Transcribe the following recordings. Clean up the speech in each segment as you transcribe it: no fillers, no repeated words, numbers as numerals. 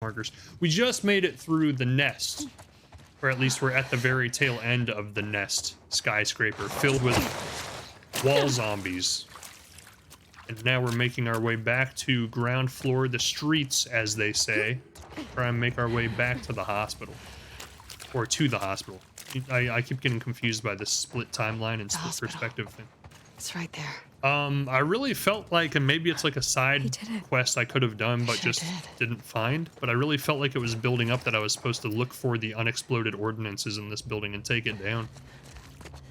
markers. We just made it through the nest, or at least we're at the very tail end of the nest skyscraper filled with wall zombies. And now we're making our way back to ground floor, the streets, as they say. Try and make our way back to the hospital. Or to the hospital. I keep getting confused by this split timeline and split perspective thing. It's right there. I really felt like, and maybe it's like a side quest I could have done, but just didn't find. But I really felt like it was building up that I was supposed to look for the unexploded ordinances in this building and take it down.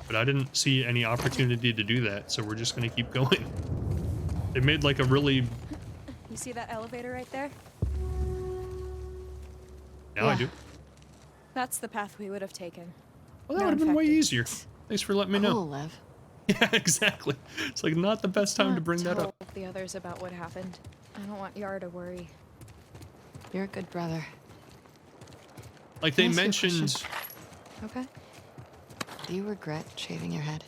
But I didn't see any opportunity to do that, so we're just gonna keep going. They made like a really... You see that elevator right there? Now I do. That's the path we would have taken. Well, that would have been way easier. Thanks for letting me know. Cool, Lev. Yeah, exactly. It's like not the best time to bring that up. Tell the others about what happened. I don't want Yara to worry. You're a good brother. Like they mentioned... Okay. Do you regret shaving your head?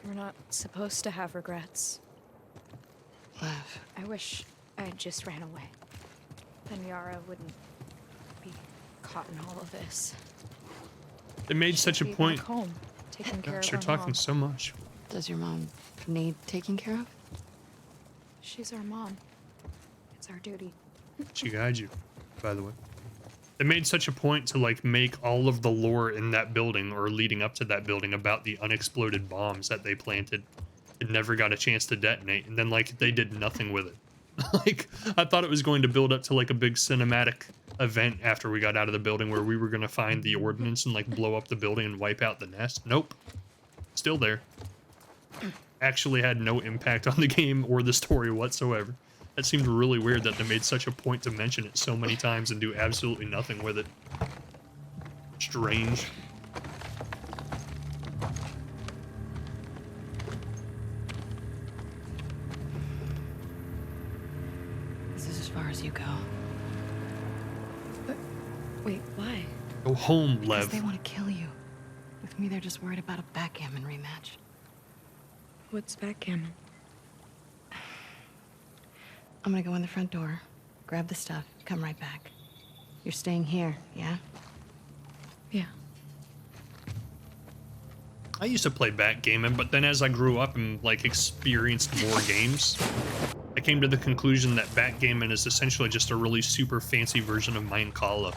We're not supposed to have regrets. Lev. I wish I had just ran away. Then Yara wouldn't be caught in all of this. They made such a point. Home, taking care of you're talking mom. so much. Does your mom need taking care of? She's our mom. It's our duty. She guides you, by the way. They made such a point to like make all of the lore in that building or leading up to that building about the unexploded bombs that they planted. It never got a chance to detonate, and then like they did nothing with it. Like I thought it was going to build up to like a big cinematic event after we got out of the building where we were going to find the ordnance and like blow up the building and wipe out the nest. Nope. Still there. Actually had no impact on the game or the story whatsoever. That seemed really weird that they made such a point to mention it so many times and do absolutely nothing with it. Strange. This is as far as you go. But wait, why? Go home, Lev. Because they want to kill you. With me, they're just worried about a backgammon rematch. What's backgammon? I'm gonna go in the front door, grab the stuff, come right back. You're staying here, yeah? Yeah. I used to play backgammon, but then as I grew up and like experienced more games, I came to the conclusion that backgammon is essentially just a really super fancy version of Minecraft.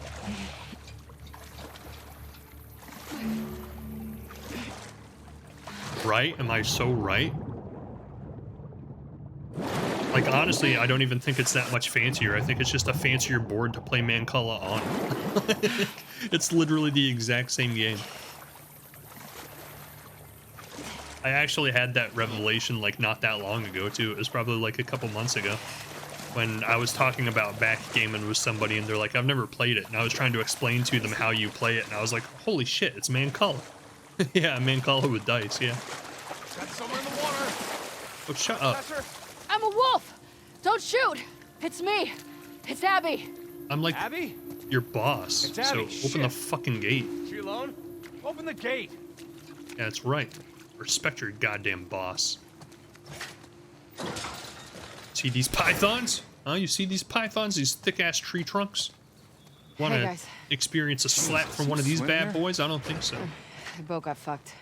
Right? Am I so right? Like, honestly, I don't even think it's that much fancier. I think it's just a fancier board to play Mancala on. It's literally the exact same game. I actually had that revelation, like, not that long ago, too. It was probably, like, a couple months ago. When I was talking about backgammon with somebody, and they're like, I've never played it. And I was trying to explain to them how you play it, and I was like, holy shit, it's Mancala. Yeah, Mancala with dice, yeah. Got someone in the water. Oh, shut up. Professor? I'm a wolf! Don't shoot! It's me! It's Abby! I'm like Abby? your boss, It's Abby. so open the fucking gate. She alone? Open the gate. Yeah, that's right. Respect your goddamn boss. See these pythons? Huh? You see these pythons? These thick-ass tree trunks? Want to experience a slap from one of these bad boys? I don't think so. The boat got fucked.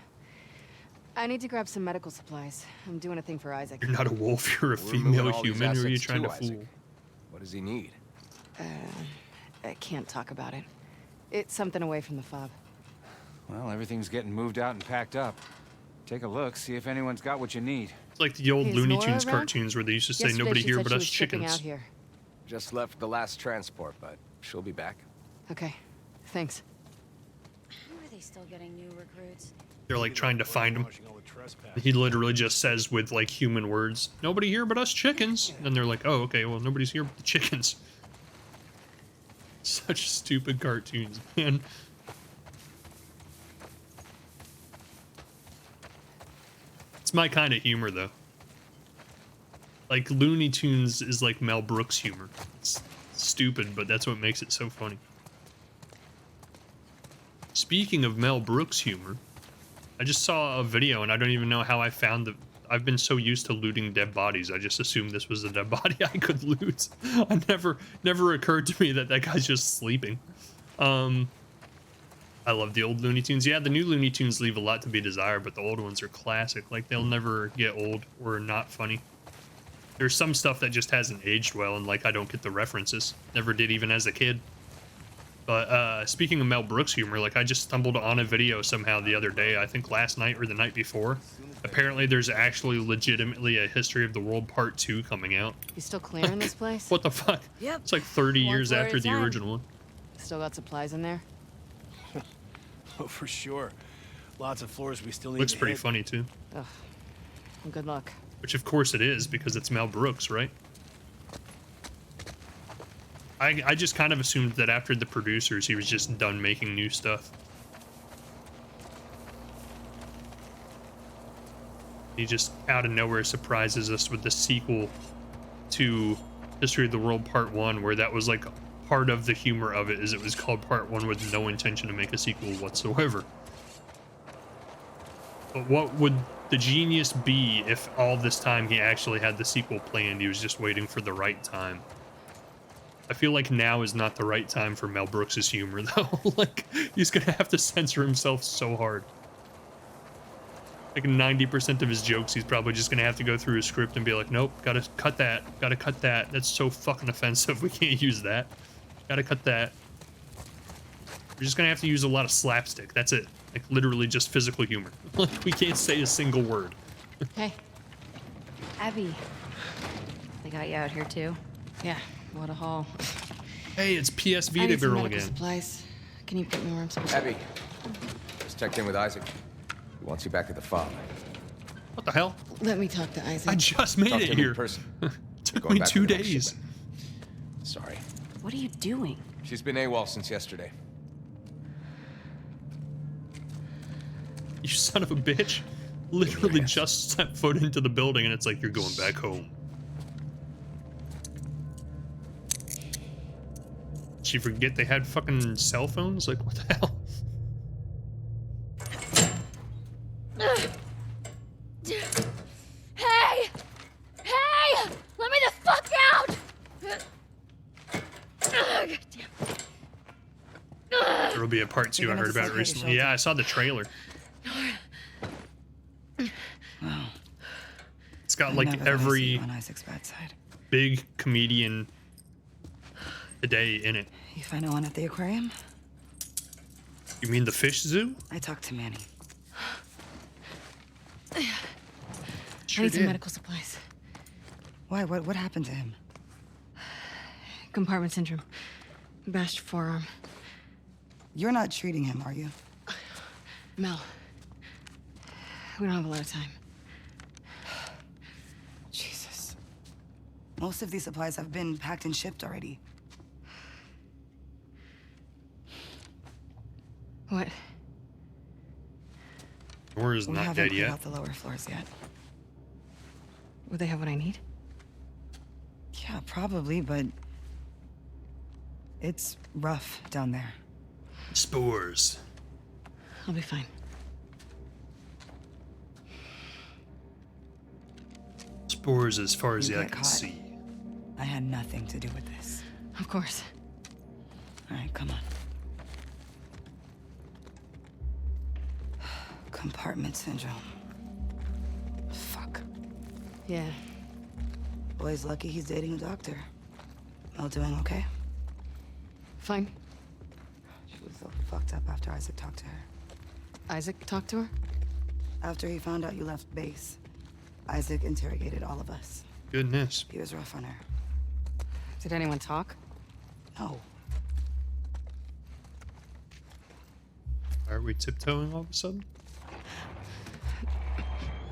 I need to grab some medical supplies. I'm doing a thing for Isaac. You're not a wolf, you're a We're moving female all these human, or are you assets trying to Isaac. fool? What does he need? I can't talk about it. It's something away from the fob. Well, everything's getting moved out and packed up. Take a look, see if anyone's got what you need. It's like the old Is Looney Nora Tunes around? cartoons where they used to say Yesterday nobody she here said but she us was shipping chickens. out here. Just left the last transport, but she'll be back. Okay, thanks. How are they still getting new recruits? They're like trying to find him. He literally just says with like human words, nobody here but us chickens. And they're like, oh, okay, well, nobody's here but the chickens. Such stupid cartoons, man. It's my kind of humor, though. Like, Looney Tunes is like Mel Brooks humor. It's stupid, but that's what makes it so funny. Speaking of Mel Brooks humor, I just saw a video, and I don't even know how I found I've been so used to looting dead bodies. I just assumed this was a dead body I could loot. I never occurred to me that that guy's just sleeping. I love the old Looney Tunes. Yeah, the new Looney Tunes leave a lot to be desired, but the old ones are classic. Like, they'll never get old or not funny. There's some stuff that just hasn't aged well, and like, I don't get the references. Never did even as a kid. But speaking of Mel Brooks humor, like, I just stumbled on a video somehow the other day, I think last night or the night before. Apparently there's actually legitimately a History of the World Part 2 coming out. You still clearing this place? What the fuck? Yep. It's like 30 One years floor at after a the time. original one. Still got supplies in there? Oh, for sure. Lots of floors we still need Looks to pretty hit. funny too. Ugh. Well, good luck. Which of course it is, because it's Mel Brooks, right? I just kind of assumed that after the producers, he was just done making new stuff. He just out of nowhere surprises us with the sequel to History of the World Part 1, where that was like part of the humor of it, is it was called Part 1 with no intention to make a sequel whatsoever. But what would the genius be if all this time he actually had the sequel planned? He was just waiting for the right time. I feel like now is not the right time for Mel Brooks' humor, though. Like, he's gonna have to censor himself so hard. Like, 90% of his jokes, he's probably just gonna have to go through his script and be like, nope, gotta cut that, gotta cut that. That's so fucking offensive, we can't use that. Gotta cut that. We're just gonna have to use a lot of slapstick, that's it. Like, literally just physical humor. Like, we can't say a single word. Hey. Abby. They got you out here too? Yeah, what a haul. Hey, it's PS I Vita need some girl medical again. supplies. Can you put me where I'm supposed Abby, just checked in with Isaac. He wants you back at the farm. What the hell? to? Let me talk to Isaac. I just made Talk it to him here. in person. Took Going me back 2 with the next days. shipment. Sorry. What are you doing? She's been AWOL since yesterday. You son of a bitch. Literally Yes. just set foot into the building and it's like, you're going back home. Did she forget they had fucking cell phones? Like, what the hell? Hey! Hey! Let me the fuck out! God damn. There will be a part 2 I heard about recently. Yeah, I saw the trailer. Wow. It's got I like never thought I'd see every you on Isaac's bad side. big comedian today in it. You find no one at the aquarium? You mean the fish zoo? I talked to Manny. I Sure need some did. medical supplies. Why? What happened to him? Compartment syndrome. Bashed forearm. You're not treating him, are you? Mel. We don't have a lot of time. Jesus. Most of these supplies have been packed and shipped already. What? Or is We not haven't dead cleared yet. out the lower floors yet. Would they have what I need? Yeah, probably, but it's rough down there. Spores. I'll be fine. Spores as far as You the eye get can caught. see. I had nothing to do with this. Of course. All right, come on. Compartment syndrome. Fuck. Yeah. Boy's lucky he's dating a doctor. Mel doing okay? Fine. She was so fucked up after Isaac talked to her. Isaac talked to her? After he found out you left base, Isaac interrogated all of us. Goodness. He was rough on her. Did anyone talk? No. Are we tiptoeing all of a sudden?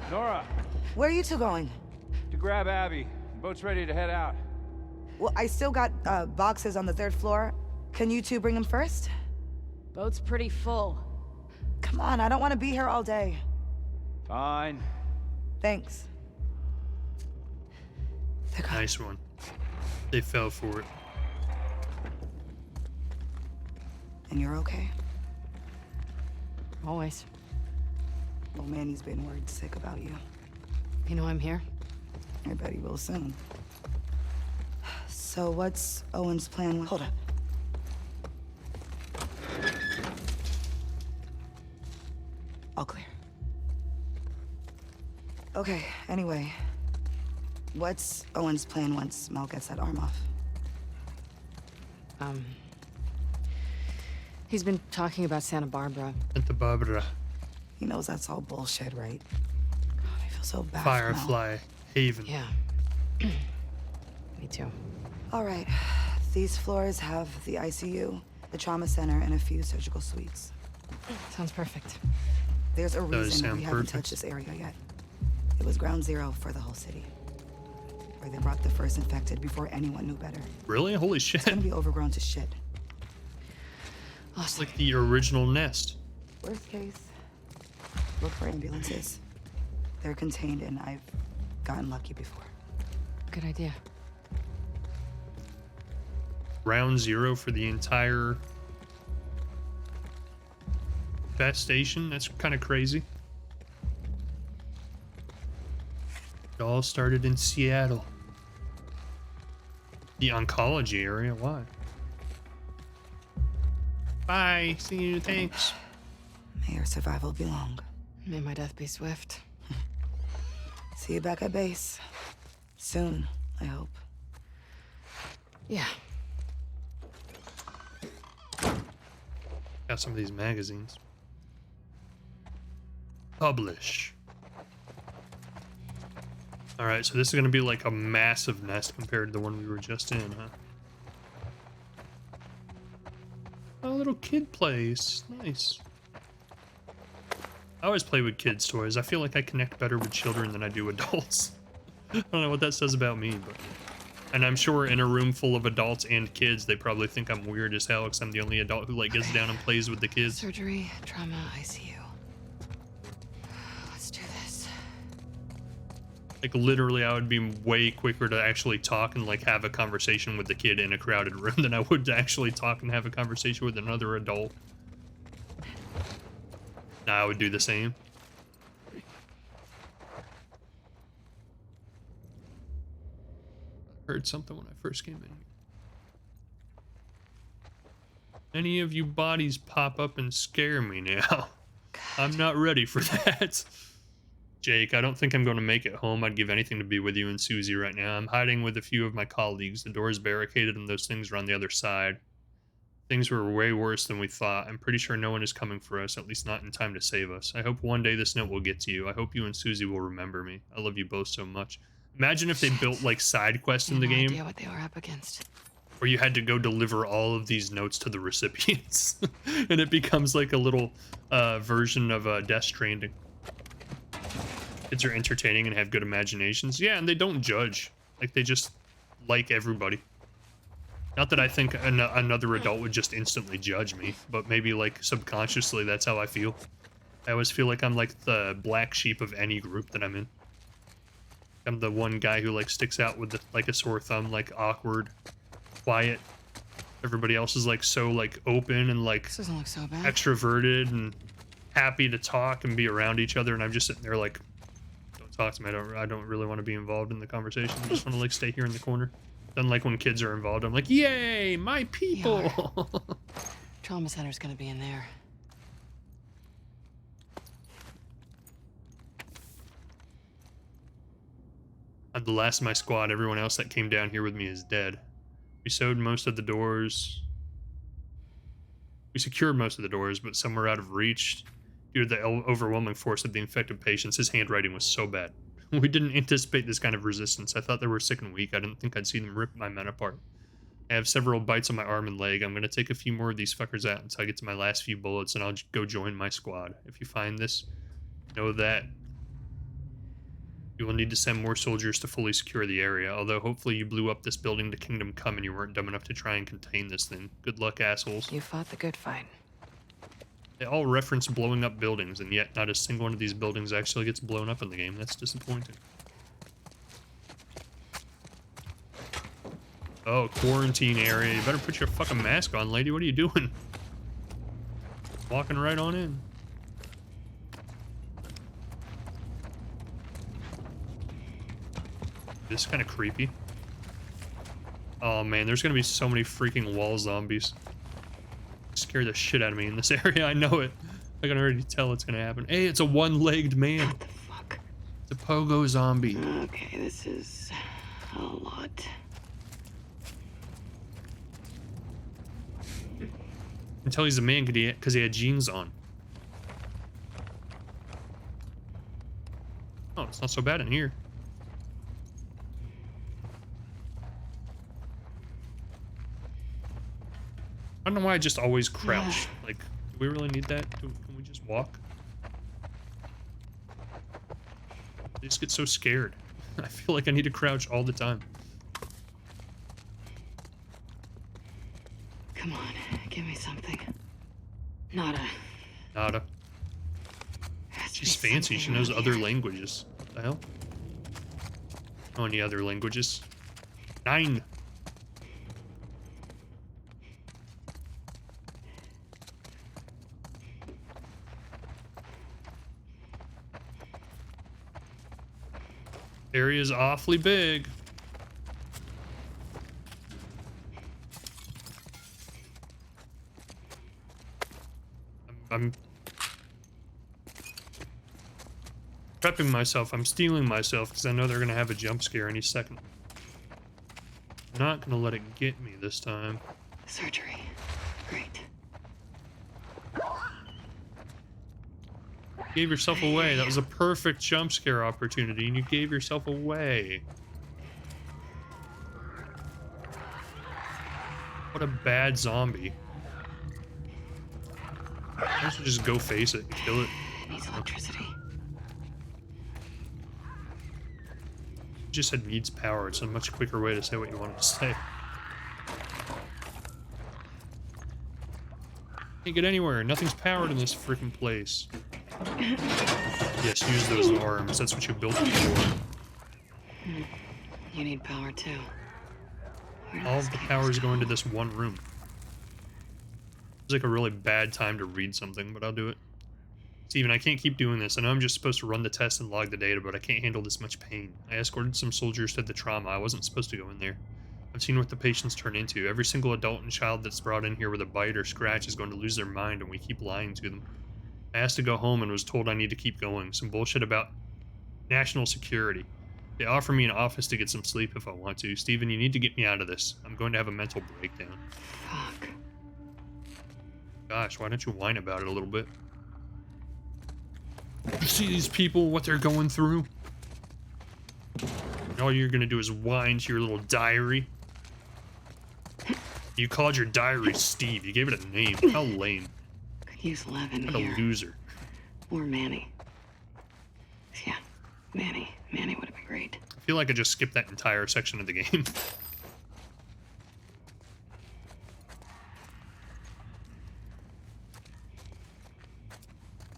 Nora, Where are you two going? to grab Abby. Boat's ready to head out. Well, I still got boxes on the 3rd floor. Can you two bring them first? Boat's pretty full. Come on, I don't want to be here all day. Fine. Thanks. They're gone. Nice one. They fell for it. And you're okay? Always. Well, Manny's been worried sick about you. You know I'm here? I bet he will soon. So what's Owen's plan? Hold up. All clear. Okay, anyway. What's Owen's plan once Mel gets that arm off? He's been talking about Santa Barbara. Santa Barbara. He knows that's all bullshit, right? God, I feel so bad for Mel. Firefly Haven. Yeah. Me too. All right. These floors have the ICU, the trauma center, and a few surgical suites. Sounds perfect. There's a Does reason that sound we haven't perfect. touched this area yet. It was ground zero for the whole city. Where they brought the first infected before anyone knew better. Really? Holy shit. It's gonna be overgrown to shit. It's Awesome. like the original Nest. Worst case, look for ambulances. They're contained and I've gotten lucky before. Good idea. Round zero for the entire infestation. That's kind of crazy. It all started in Seattle. The oncology area. Why? Bye. See you. Thanks. May your survival be long. May my death be swift. See you back at base. Soon, I hope. Yeah. Got some of these magazines. Publish. Alright, so this is going to be like a massive nest compared to the one we were just in, huh? Oh, little kid place. Nice. I always play with kids' toys. I feel like I connect better with children than I do adults. I don't know what that says about me, but... And I'm sure in a room full of adults and kids, they probably think I'm weird as hell because I'm the only adult who like gets down and plays with the kids. Surgery, trauma, ICU. Let's do this. Like literally, I would be way quicker to actually talk and like have a conversation with the kid in a crowded room than I would to actually talk and have a conversation with another adult. Nah, I would do the same. Heard something when I first came in here. Any of you bodies pop up and scare me now. I'm not ready for that. Jake, I don't think I'm going to make it home. I'd give anything to be with you and Susie right now. I'm hiding with a few of my colleagues. The door is barricaded and those things are on the other side. Things were way worse than we thought. I'm pretty sure no one is coming for us, at least not in time to save us. I hope one day this note will get to you. I hope you and Susie will remember me. I love you both so much. Imagine if they built like side quests in the No game idea what they were up against. where you had to go deliver all of these notes to the recipients. And it becomes like a little version of Death Stranding. Kids are entertaining and have good imaginations. Yeah, and they don't judge. Like, they just like everybody. Not that I think another adult would just instantly judge me, but maybe like subconsciously that's how I feel. I always feel like I'm like the black sheep of any group that I'm in. I'm the one guy who like sticks out with like a sore thumb, like awkward, quiet. Everybody else is like so like open and like This doesn't look so bad. extroverted and happy to talk and be around each other, and I'm just sitting there like, don't talk to me. I don't really want to be involved in the conversation. I just want to like stay here in the corner. Then like when kids are involved, I'm like, yay, my people. Trauma center's gonna be in there. I'm the last of my squad. Everyone else that came down here with me is dead. We sewed most of the doors. We secured most of the doors, but some were out of reach due to the overwhelming force of the infected patients. His handwriting was so bad. We didn't anticipate this kind of resistance. I thought they were sick and weak. I didn't think I'd see them rip my men apart. I have several bites on my arm and leg. I'm going to take a few more of these fuckers out until I get to my last few bullets, and I'll go join my squad. If you find this, know that you will need to send more soldiers to fully secure the area, although hopefully you blew up this building to Kingdom Come and you weren't dumb enough to try and contain this thing. Good luck, assholes. You fought the good fight. They all reference blowing up buildings, and yet not a single one of these buildings actually gets blown up in the game. That's disappointing. Oh, quarantine area. You better put your fucking mask on, lady. What are you doing? Walking right on in. This is kind of creepy. Oh man, there's gonna be so many freaking wall zombies. Scare the shit out of me in this area. I know it. I can already tell it's gonna happen. Hey, it's a one-legged man. What the fuck? It's a pogo zombie. Okay, this is a lot. I can tell he's a man because he had jeans on. Oh, it's not so bad in here. I don't know why I just always crouch. Like, do we really need that? Can we just walk? I just get so scared. I feel like I need to crouch all the time. Come on, give me something. Nada. Nada. Has to She's be fancy. something She knows around other here. languages. What the hell? Oh, any other languages? 9. Area's awfully big. I'm prepping myself. I'm stealing myself because I know they're gonna have a jump scare any second. I'm not gonna let it get me this time. Surgery. Great. You gave yourself away. That was a perfect jump scare opportunity, and you gave yourself away. What a bad zombie. I should just go face it and kill it. It needs electricity. You just said needs power. It's a much quicker way to say what you wanted to say. Can't get anywhere. Nothing's powered in this freaking place. Yes, use those arms. That's what you built them for. You need power too. Where did All this of the cables power is go? going to this one room. It's like a really bad time to read something, but I'll do it. Steven, I can't keep doing this. I know I'm just supposed to run the test and log the data, but I can't handle this much pain. I escorted some soldiers to the trauma. I wasn't supposed to go in there. I've seen what the patients turn into. Every single adult and child that's brought in here with a bite or scratch is going to lose their mind, and we keep lying to them. I asked to go home and was told I need to keep going. Some bullshit about national security. They offer me an office to get some sleep if I want to. Steven, you need to get me out of this. I'm going to have a mental breakdown. Fuck. Gosh, why don't you whine about it a little bit? You see these people, what they're going through? And all you're gonna do is whine to your little diary. You called your diary Steve. You gave it a name. How lame. Could use Levin What a here. loser. Or Manny. Yeah, Manny. Manny would have been great. I feel like I just skipped that entire section of the game.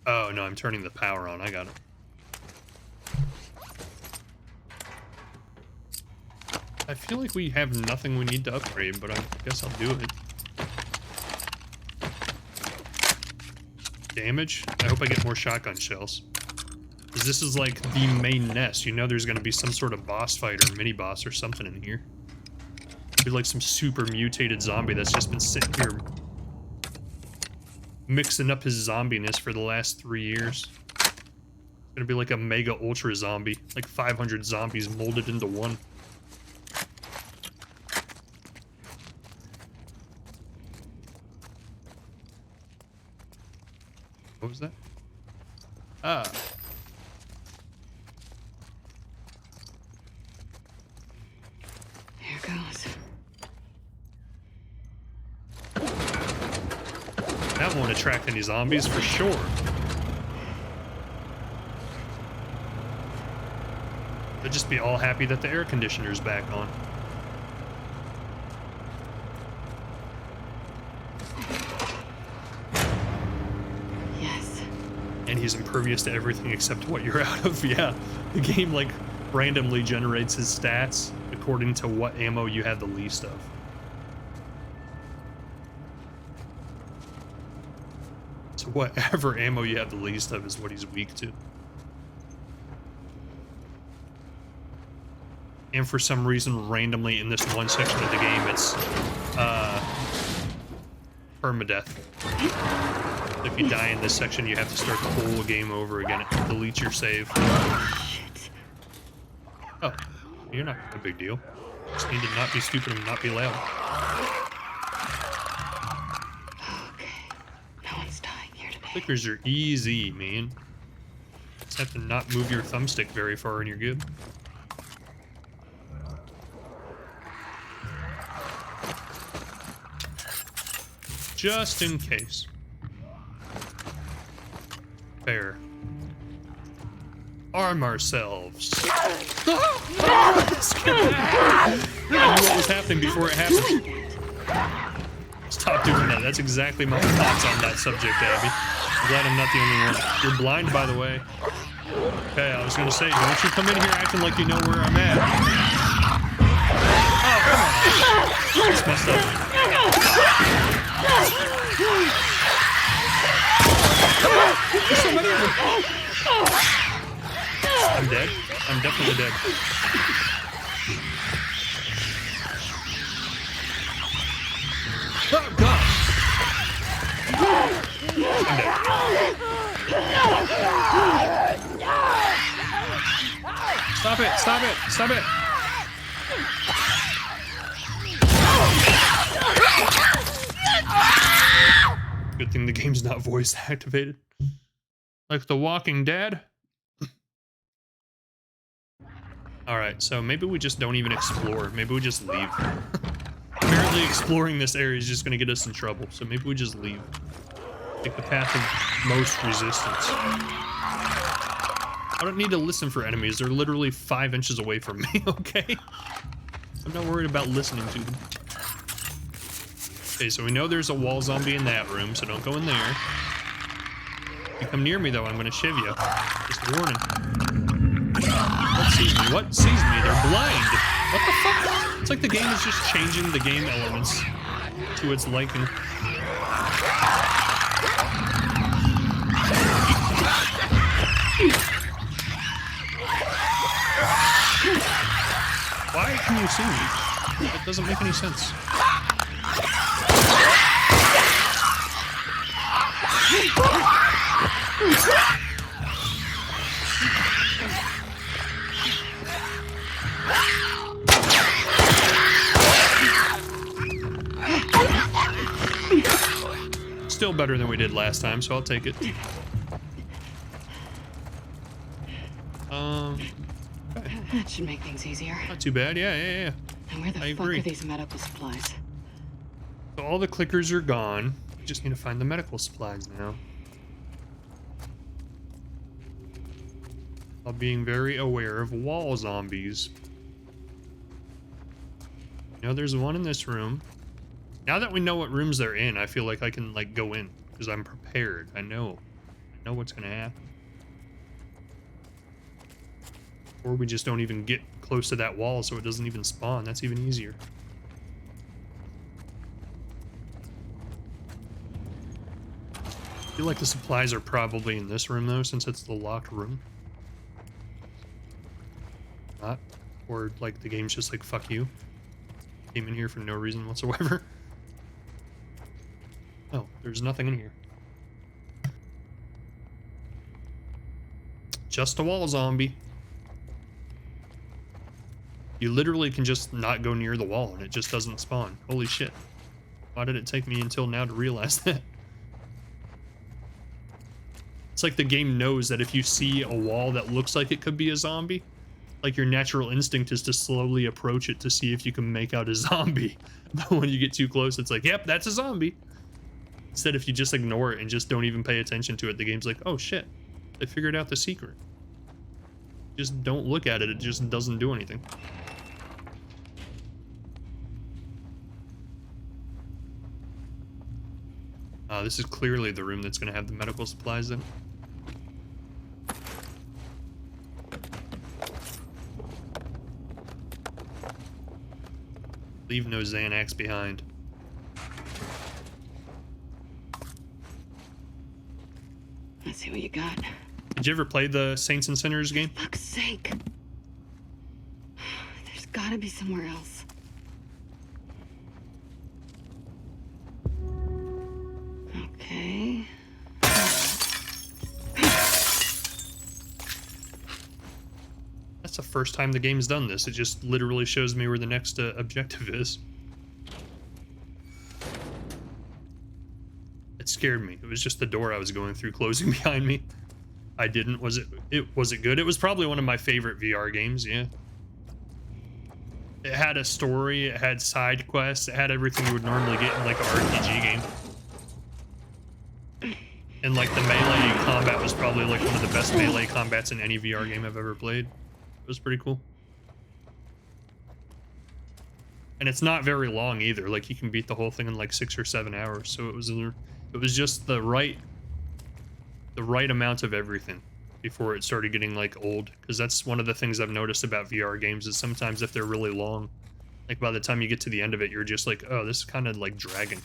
Oh, no, I'm turning the power on. I got it. I feel like we have nothing we need to upgrade, but I guess I'll do it. Damage? I hope I get more shotgun shells. Because this is like the main nest. You know there's going to be some sort of boss fight or mini-boss or something in here. Be like some super mutated zombie that's just been sitting here mixing up his zombiness for the last 3 years. It's gonna be like a mega ultra zombie, like 500 zombies molded into one. What was that? Ah. Here goes. That won't attract any zombies for sure. They'll just be all happy that the air conditioner's back on. Yes. And he's impervious to everything except what you're out of. Yeah, the game like randomly generates his stats according to what ammo you have the least of. So whatever ammo you have the least of is what he's weak to. And for some reason, randomly in this one section of the game, it's permadeath. If you die in this section, you have to start the whole game over again. It deletes your save. Shit. Oh, you're not a big deal. Just need to not be stupid and not be loud. Okay. No one's dying here today. Clickers are easy, man. Just have to not move your thumbstick very far and you're good. Just in case. Fair. Arm ourselves. I knew what was happening before it happened. Stop doing that. That's exactly my thoughts on that subject, Abby. I'm glad I'm not the only one. You're blind, by the way. Okay, I was gonna say, don't you come in here acting like you know where I'm at. Oh, come on. That's messed up. There's so many of them. I'm dead. I'm definitely dead. Oh, God. I'm dead. Stop it. Stop it. Stop it. Good thing the game's not voice activated. Like The Walking Dead. Alright, so maybe we just don't even explore. Maybe we just leave. Apparently exploring this area is just going to get us in trouble, so maybe we just leave. Take the path of most resistance. I don't need to listen for enemies. They're literally 5 inches away from me, okay? I'm not worried about listening to them. Okay, so we know there's a wall zombie in that room, so don't go in there. If you come near me, though, I'm going to shiv you. Just a warning. What sees me? What sees me? They're blind. What the fuck? It's like the game is just changing the game elements to its liking. Why can you see me? It doesn't make any sense. Still better than we did last time, so I'll take it. Okay. That should make things easier. Not too bad. Yeah. And where the I fuck agree. are these medical supplies? So all the clickers are gone. We just need to find the medical supplies now. While being very aware of wall zombies. You know, there's one in this room. Now that we know what rooms they're in, I feel like I can, like, go in. Because I'm prepared. I know what's gonna happen. Or we just don't even get close to that wall so it doesn't even spawn. That's even easier. I feel like the supplies are probably in this room, though, since it's the locked room. Not. Or, like, the game's just like, fuck you. Came in here for no reason whatsoever. Oh, there's nothing in here. Just a wall zombie. You literally can just not go near the wall and it just doesn't spawn. Holy shit. Why did it take me until now to realize that? It's like the game knows that if you see a wall that looks like it could be a zombie, like your natural instinct is to slowly approach it to see if you can make out a zombie. But when you get too close, it's like, yep, that's a zombie. Instead, if you just ignore it and just don't even pay attention to it, the game's like, oh shit, they figured out the secret. Just don't look at it, it just doesn't do anything. This is clearly the room that's going to have the medical supplies in. Leave no Xanax behind. Let's see what you got. Did you ever play the Saints and Sinners game? Fuck's sake. There's gotta be somewhere else. Okay. That's the first time the game's done this. It just literally shows me where the next objective is. It scared me. It was just the door I was going through closing behind me. I didn't. Was it good? It was probably one of my favorite VR games, yeah. It had a story, it had side quests, it had everything you would normally get in like an RPG game. And like the melee combat was probably like one of the best melee combats in any VR game I've ever played. It was pretty cool. And it's not very long either. Like you can beat the whole thing in like 6 or 7 hours. So it was just the right amount of everything before it started getting like old. Because that's one of the things I've noticed about VR games is sometimes if they're really long, like by the time you get to the end of it, you're just like, oh, this is kind of like dragging.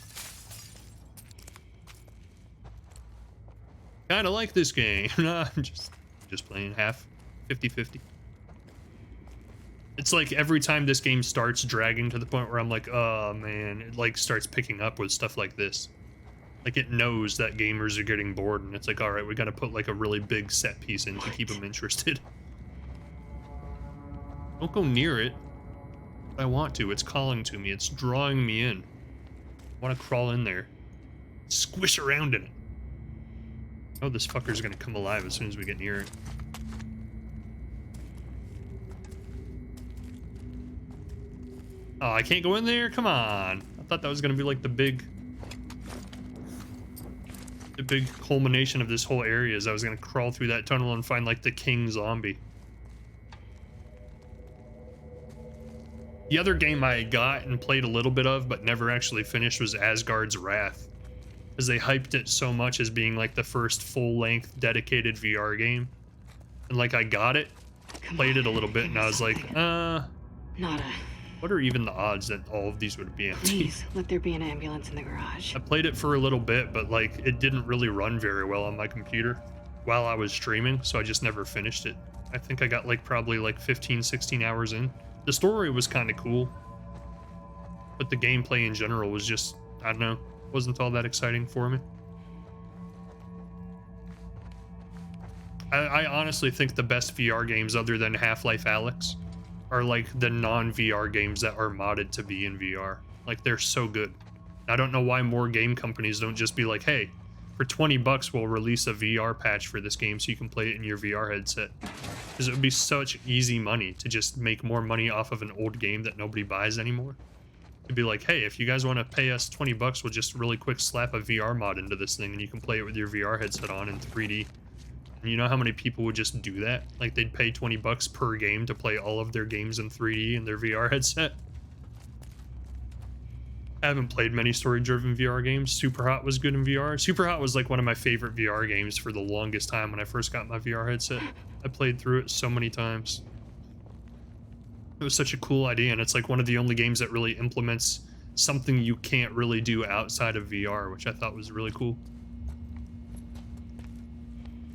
Kind of like this game. No, I'm just playing half, 50-50. It's like every time this game starts dragging to the point where I'm like, oh man, it like starts picking up with stuff like this. Like it knows that gamers are getting bored and it's like, all right, we got to put like a really big set piece in to keep them interested. Don't go near it. I want to. It's calling to me. It's drawing me in. I want to crawl in there. Squish around in it. Oh, this fucker's gonna come alive as soon as we get near it. Oh, I can't go in there? Come on. I thought that was gonna be like the big culmination of this whole area is I was gonna crawl through that tunnel and find like the king zombie. The other game I got and played a little bit of but never actually finished was Asgard's Wrath. Because they hyped it so much as being like the first full-length dedicated VR game. And like I got it, played it a little bit, and I was like, Nada. what are even the odds that all of these would be empty? Please, let there be an ambulance in the garage. I played it for a little bit, but like it didn't really run very well on my computer while I was streaming, so I just never finished it. I think I got like probably like 15, 16 hours in. The story was kind of cool, but the gameplay in general was just, I don't know, wasn't all that exciting for me. I honestly think the best VR games other than Half-Life Alyx are like the non-VR games that are modded to be in VR. Like they're so good. I don't know why more game companies don't just be like, hey, for 20 bucks we'll release a VR patch for this game so you can play it in your VR headset. Because it would be such easy money to just make more money off of an old game that nobody buys anymore. To be like, hey, if you guys want to pay us 20 bucks, we'll just really quick slap a VR mod into this thing and you can play it with your VR headset on in 3D. And you know how many people would just do that? Like they'd pay 20 bucks per game to play all of their games in 3D in their VR headset. I haven't played many story-driven VR games. Superhot was good in VR. Superhot was like one of my favorite VR games for the longest time when I first got my VR headset. I played through it so many times. It was such a cool idea, and it's like one of the only games that really implements something you can't really do outside of VR, which I thought was really cool.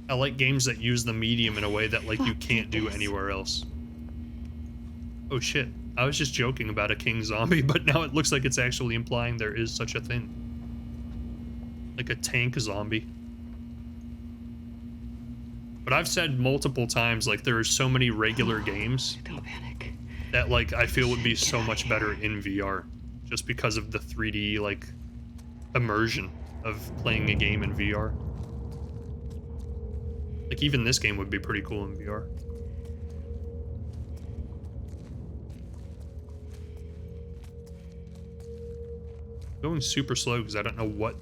I like games that use the medium in a way that like you can't do anywhere else. Oh shit, I was just joking about a king zombie, but now it looks like it's actually implying there is such a thing. Like a tank zombie. But I've said multiple times, like there are so many regular games Don't panic. that like I feel would be so much better in VR, just because of the 3D like immersion of playing a game in VR. Like even this game would be pretty cool in VR. Going super slow because I don't know what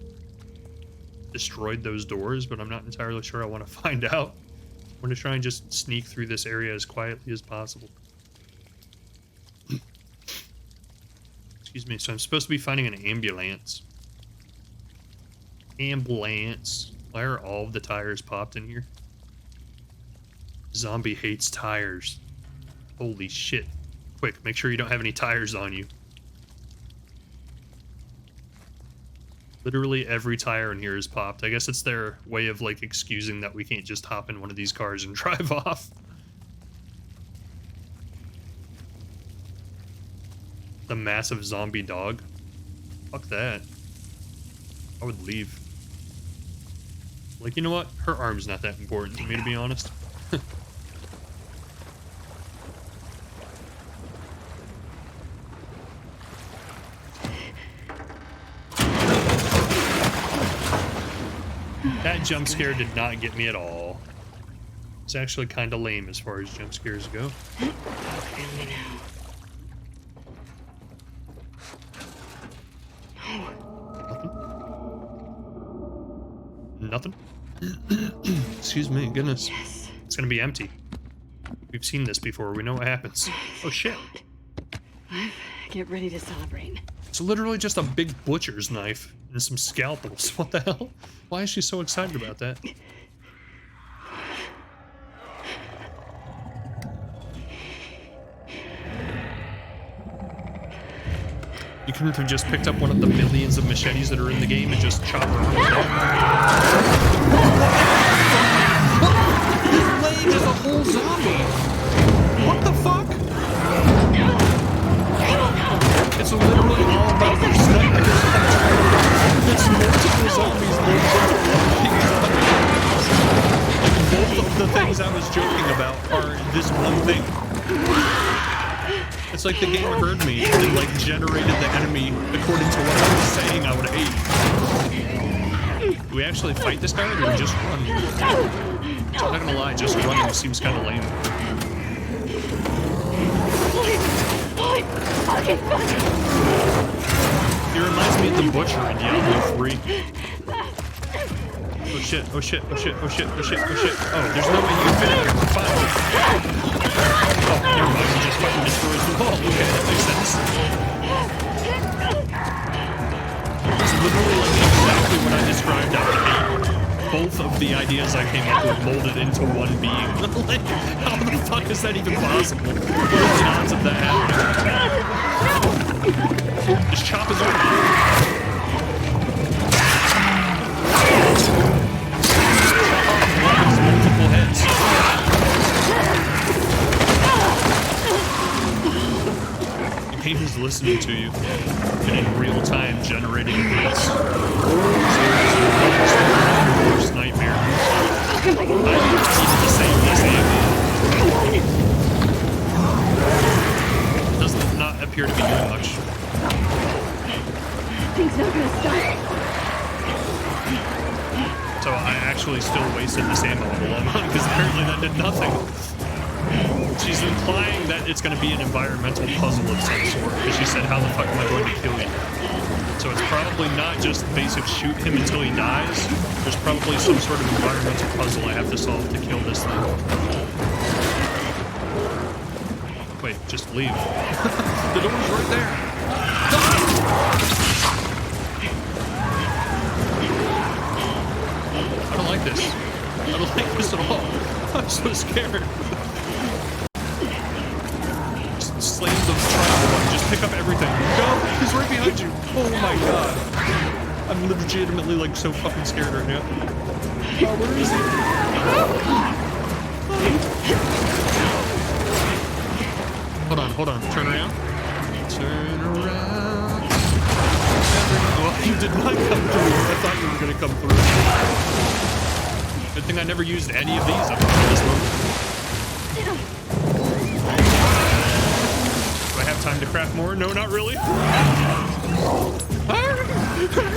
destroyed those doors, but I'm not entirely sure. I want to find out. I'm going to try and just sneak through this area as quietly as possible. Excuse me. So I'm supposed to be finding an ambulance. Ambulance. Why are all of the tires popped in here? Zombie hates tires. Holy shit. Quick, make sure you don't have any tires on you. Literally every tire in here is popped. I guess it's their way of like excusing that we can't just hop in one of these cars and drive off. The massive zombie dog. Fuck that. I would leave. Like, you know what? Her arm's not that important to me, to be honest. That jump scare did not get me at all. It's actually kind of lame as far as jump scares go. Nothing? Excuse me, goodness. Yes. It's gonna be empty. We've seen this before, we know what happens. Oh shit. Get ready to celebrate. It's literally just a big butcher's knife and some scalpels. What the hell? Why is she so excited about that? You couldn't have just picked up one of the millions of machetes that are in the game and just chop her off. This leg is a whole zombie! What the fuck? It's literally all about your stomach. It's multiple zombies moved into one zombie. Both of the things I was joking about are this one thing. It's like the game heard me and like generated the enemy according to what I was saying I would hate. Do we actually fight this guy or do we just run? I'm not gonna lie, just running seems kind of lame. He reminds me of the butcher in Diablo 3. Oh shit, oh shit, oh shit, oh shit, oh shit, oh shit. Oh, there's no way you can fit in here. Fine. Oh, never mind, he just fucking destroys the wall. Okay, that makes sense. It's literally like exactly what I described out the gate. Both of the ideas I came up with molded into one being. Like, how the fuck is that even possible? What are the odds of that happening? Just chop his arm. Multiple heads. The game is listening to you and in real time generating hits. Worst nightmare. I needed to save this thing. Does not appear to be doing much. Things not gonna stop. So I actually still wasted this ammo on the long run because apparently that did nothing. She's implying that it's going to be an environmental puzzle of some sort because she said, how the fuck am I going to kill you? So it's probably not just basic shoot him until he dies. There's probably some sort of environmental puzzle I have to solve to kill this thing. Wait, just leave. The door's right there. I don't like this. I don't like this at all. I'm so scared. Just slam the triangle button. Just pick up everything. Go! He's right behind you. Oh my god. I'm legitimately like so fucking scared right now. Oh, where is he? Hold on. Turn around. Turn around. Oh, you did not come through. I thought you were gonna come through. Good thing I never used any of these up until this moment. Do I have time to craft more? No, not really. Oh God.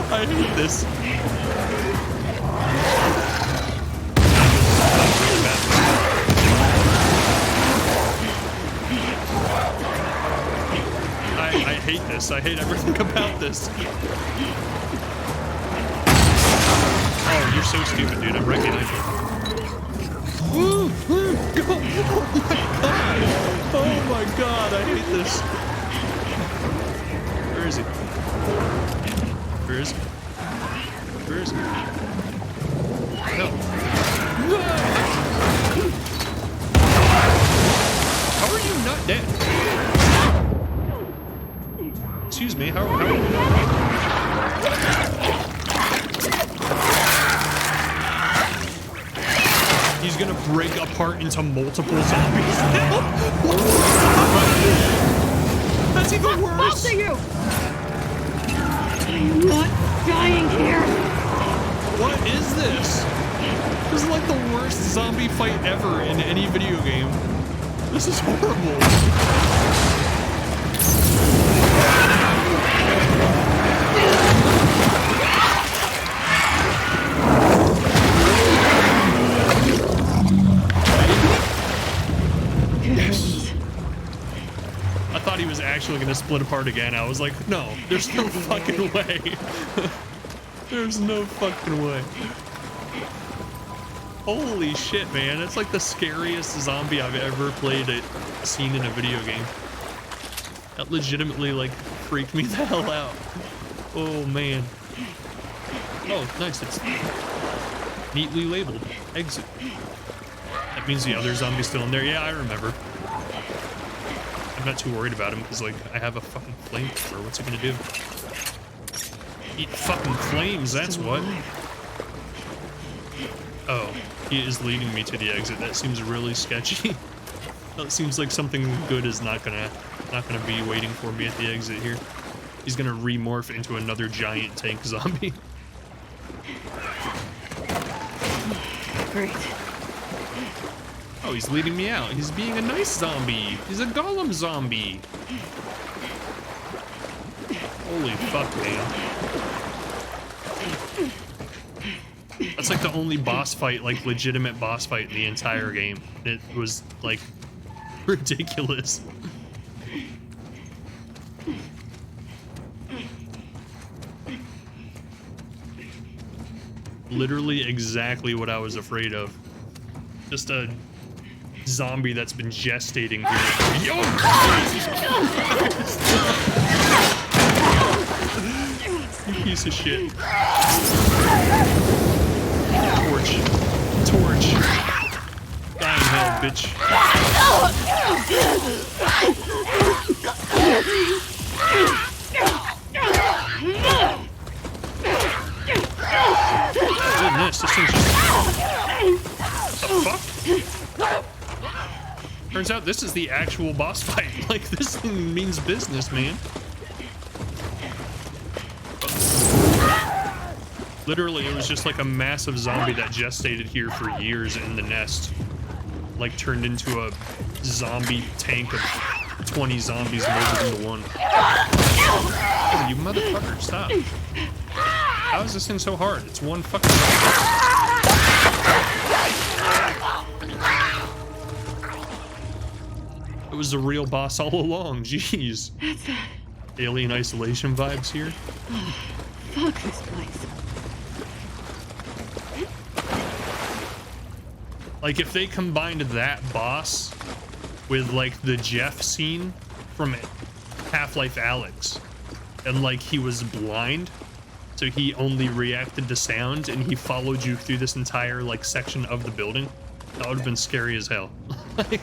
I hate this. Really bad. I hate this. I hate everything about this. Oh, you're so stupid, dude. I'm right behind you. Woo! Go! Oh my god, I hate this. Where is he? Where is he? Where is he? No. How are you not dead? Excuse me, how are you? He's gonna break apart into multiple zombies now? What the fuck? That's even worse. Both of you! I am not dying here. What is this? This is like the worst zombie fight ever in any video game. This is horrible. Yes. I thought he was actually gonna split apart again. I was like, no, there's no fucking way. There's no fucking way. Holy shit, man. That's like the scariest zombie I've ever seen in a video game. That legitimately, like, freaked me the hell out. Oh, man. Oh, nice. It's neatly labeled. Exit. That means the other zombie's still in there. Yeah, I remember. I'm not too worried about him because, like, I have a fucking flamethrower. What's he gonna do? Eat fucking flames, that's what. Oh, he is leading me to the exit. That seems really sketchy. That seems like something good is not gonna be waiting for me at the exit here. He's gonna remorph into another giant tank zombie. Great. Oh, he's leading me out. He's being a nice zombie. He's a golem zombie. Holy fuck, man. That's like the only boss fight, like legitimate boss fight in the entire game. It was like ridiculous. Literally exactly what I was afraid of. Just a zombie that's been gestating here. Yo! You piece of shit. Torch. Torch. Die in hell, bitch. Goodness, this thing's just... What the fuck? Turns out this is the actual boss fight. Like, this thing means business, man. Literally, it was just like a massive zombie that gestated here for years in the nest. Like, turned into a zombie tank of 20 zombies molded into one. Oh, you motherfucker, stop. How is this thing so hard? It's one fucking... It was the real boss all along, jeez. Alien Isolation vibes here. Oh, fuck this place. Like, if they combined that boss with, like, the Jeff scene from Half-Life Alyx, and, like, he was blind, so he only reacted to sound, and he followed you through this entire, like, section of the building, that would have been scary as hell. Like,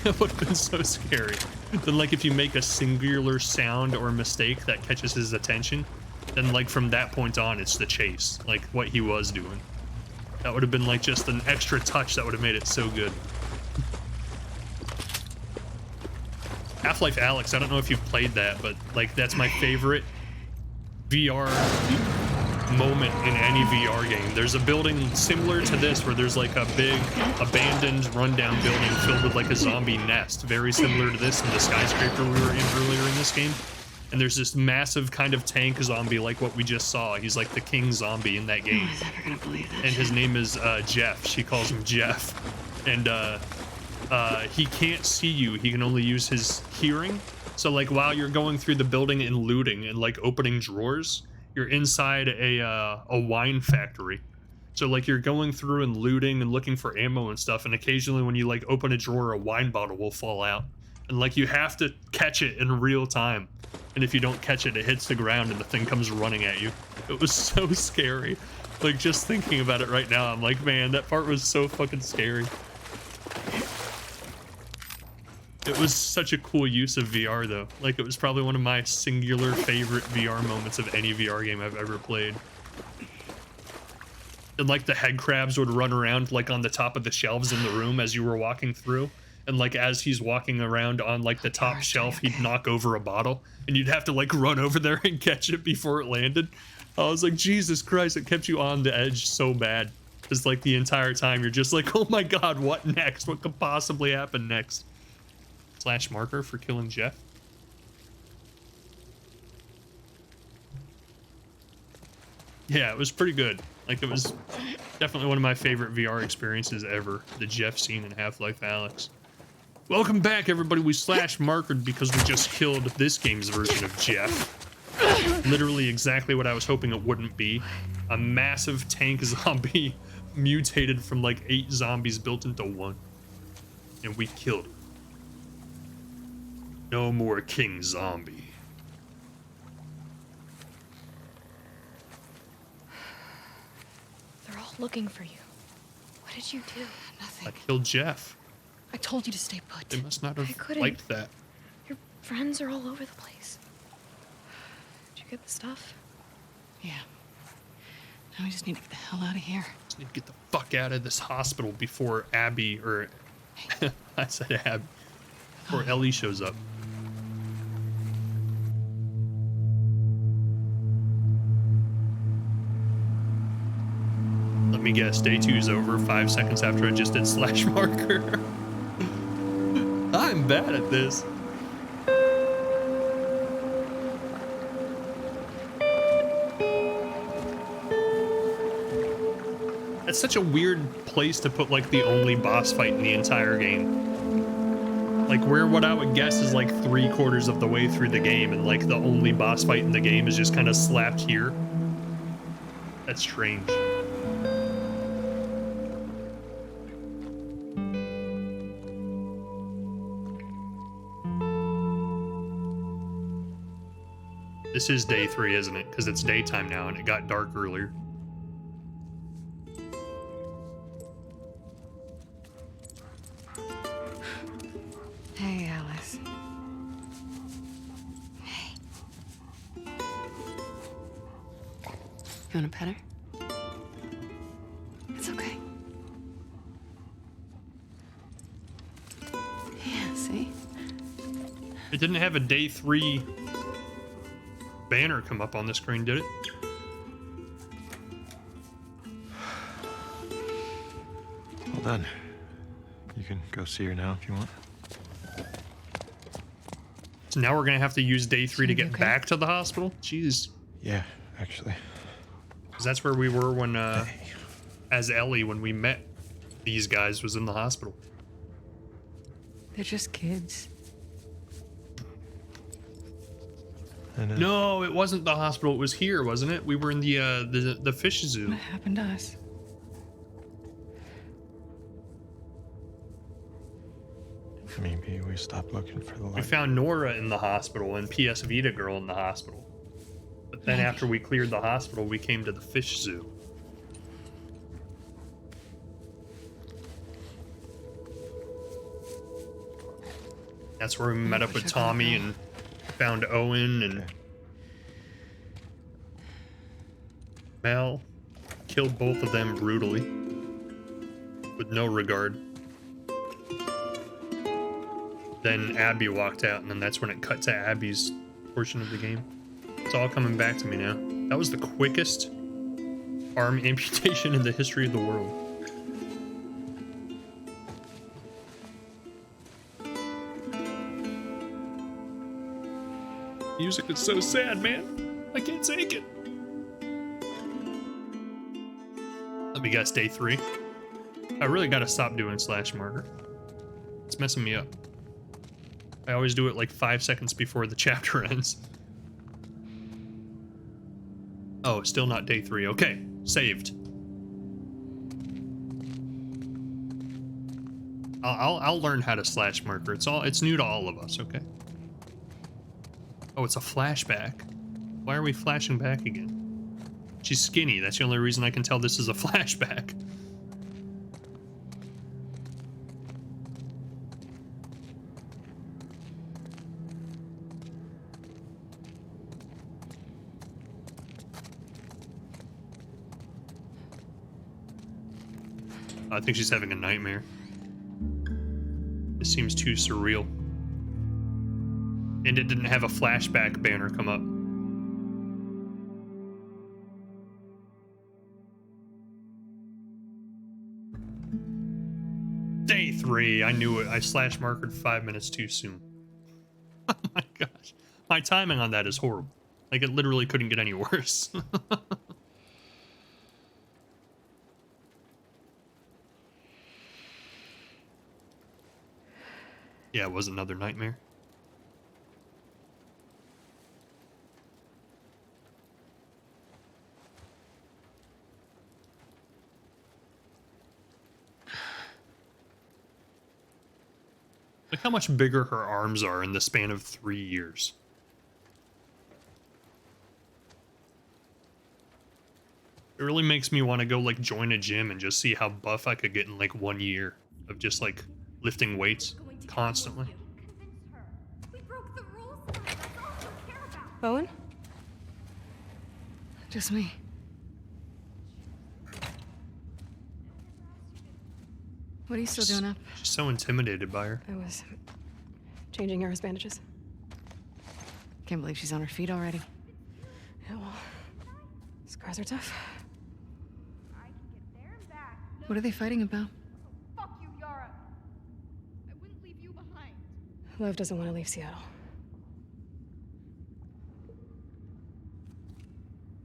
it would have been so scary. Then, like, if you make a singular sound or mistake that catches his attention, then, like, from that point on, it's the chase, like, what he was doing. That would have been like just an extra touch that would have made it so good. Half-Life Alyx, I don't know if you've played that, but like that's my favorite VR moment in any VR game. There's a building similar to this where there's like a big abandoned rundown building filled with like a zombie nest, very similar to this in the skyscraper we were in earlier in this game. And there's this massive kind of tank zombie like what we just saw. He's like the king zombie in that game. No one's ever gonna believe this. And his name is Jeff. She calls him Jeff. And he can't see you. He can only use his hearing. So like while you're going through the building and looting and like opening drawers, you're inside a wine factory. So like you're going through and looting and looking for ammo and stuff. And occasionally when you like open a drawer, a wine bottle will fall out. And like you have to catch it in real time. And if you don't catch it, it hits the ground and the thing comes running at you. It was so scary. Like, just thinking about it right now, I'm like, man, that part was so fucking scary. It was such a cool use of VR, though. Like, it was probably one of my singular favorite VR moments of any VR game I've ever played. And, like, the head crabs would run around, like, on the top of the shelves in the room as you were walking through. and like as he's walking around on like the top Yaras, shelf, okay. he'd knock over a bottle, and you'd have to like run over there and catch it before it landed. I was like, Jesus Christ, it kept you on the edge so bad. Because like the entire time you're just like, oh my god, what next? What could possibly happen next? Slash marker for killing Jeff. Yeah, it was pretty good. Like, it was definitely one of my favorite VR experiences ever. The Jeff scene in Half-Life Alyx. Welcome back, everybody. We slash markered because we just killed this game's version of Jeff. Literally exactly what I was hoping it wouldn't be. A massive tank zombie mutated from like 8 zombies built into one. And we killed him. No more King Zombie. They're all looking for you. What did you do? Nothing. I killed Jeff. I told you to stay put. They must not I have couldn't. liked that. Your friends are all over the place. Did you get the stuff? Yeah. Now we just need to get the hell out of here. Just need to get the fuck out of this hospital before Abby, or I said Abby, before Ellie shows up. Let me guess, day 2's over 5 seconds after I just did slash marker. I'm bad at this. That's such a weird place to put like the only boss fight in the entire game. Like where what I would guess is like 3/4 of the way through the game, and like the only boss fight in the game is just kind of slapped here. That's strange. This is day 3, isn't it? Because it's daytime now and it got dark earlier. Hey, Alice. Hey. You want a pet her? It's okay. Yeah, see? It didn't have a day 3 banner come up on the screen, did it? Well done. You can go see her now if you want. So now we're gonna have to use day 3 to She get okay? back to the hospital? Jeez. Yeah, actually. 'Cause that's where we were when, Hey. as Ellie, when we met these guys, was in the hospital. They're just kids. And, No, it wasn't the hospital. It was here, wasn't it? We were in the fish zoo. What happened to us? maybe we stopped looking for the light. We found Nora in the hospital and PS Vita girl in the hospital. But then after we cleared the hospital, we came to the fish zoo. That's where we met up with Tommy and found Owen and Mel. Killed both of them brutally with no regard. Then Abby walked out, and then that's when it cut to Abby's portion of the game. It's all coming back to me now. That was the quickest arm amputation in the history of the world. Music is so sad, man. I can't take it. Let me guess, day 3. I really gotta stop doing slash marker. It's messing me up. I always do it like 5 seconds before the chapter ends. Oh, still not day 3. Okay, saved. I'll learn how to slash marker. It's new to all of us, okay? Oh, it's a flashback. Why are we flashing back again? She's skinny. That's the only reason I can tell this is a flashback. I think she's having a nightmare. This seems too surreal. And it didn't have a flashback banner come up. Day 3. I knew it. I slash markered 5 minutes too soon. Oh my gosh. My timing on that is horrible. Like, it literally couldn't get any worse. Yeah, it was another nightmare. Look how much bigger her arms are in the span of 3 years. It really makes me want to go, like, join a gym and just see how buff I could get in, like, 1 year of just, like, lifting weights constantly. Owen? Just me. What are you still doing up? She's so intimidated by her. I was changing Yaras' bandages. Can't believe she's on her feet already. Yeah, well, scars are tough. What are they fighting about? Fuck you, Yara. I wouldn't leave you behind. Love doesn't want to leave Seattle.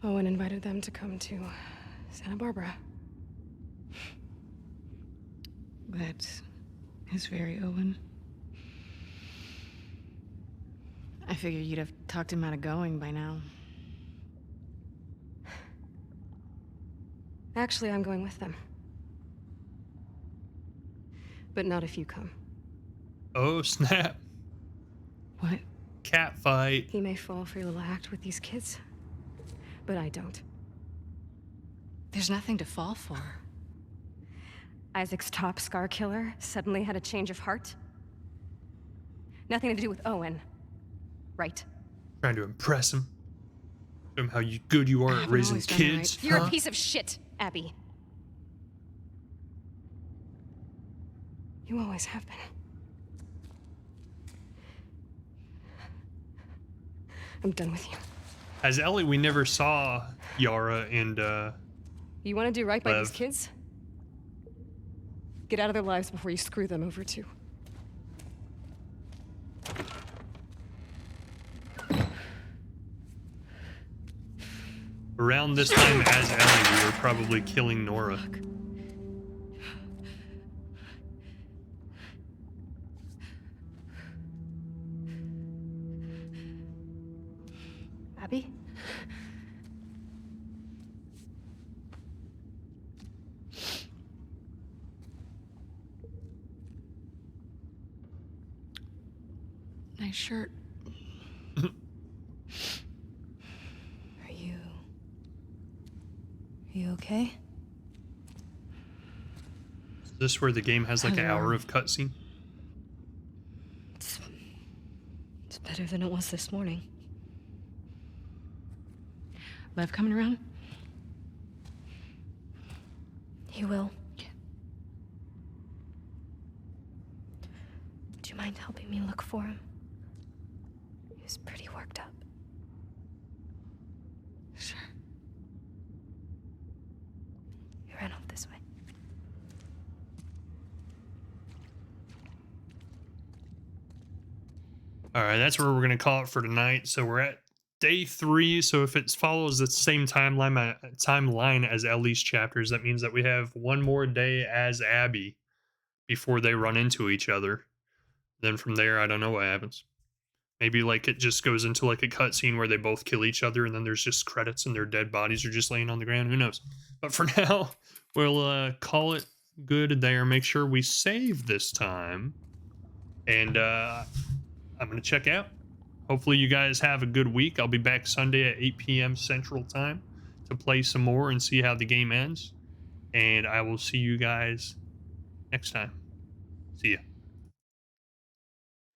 Owen invited them to come to Santa Barbara. That is very Owen. I figured you'd have talked him out of going by now. Actually, I'm going with them. But not if you come. Oh, snap. What? Cat fight. He may fall for your little act with these kids, but I don't. There's nothing to fall for. Isaac's top scar killer suddenly had a change of heart. Nothing to do with Owen, right? Trying to impress him. Show him how good you are at raising always done it kids. right. You're a piece of shit, Abby. You always have been. I'm done with you. As Ellie, we never saw Yara and You want to do right by these Lev. kids? Get out of their lives before you screw them over too. around this time as Ellie, we were probably killing Nora. Abby? Nice shirt. Are you okay? Is this where the game has like an hour of cutscene? It's better than it was this morning. Lev coming around? He will. Do you mind helping me look for him? He was pretty worked up. Sure. He ran off this way. All right, that's where we're gonna call it for tonight. So we're at day 3. So if it follows the same timeline as Ellie's chapters, that means that we have one more day as Abby before they run into each other. Then from there, I don't know what happens. Maybe like it just goes into like a cutscene where they both kill each other, and then there's just credits and their dead bodies are just laying on the ground. Who knows? But for now, we'll call it good there. Make sure we save this time, and I'm gonna check out. Hopefully you guys have a good week. I'll be back Sunday at 8 p.m. Central Time to play some more and see how the game ends. And I will see you guys next time. See ya.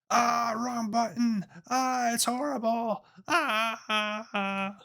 Ah, wrong button. Ah, it's horrible. Ah.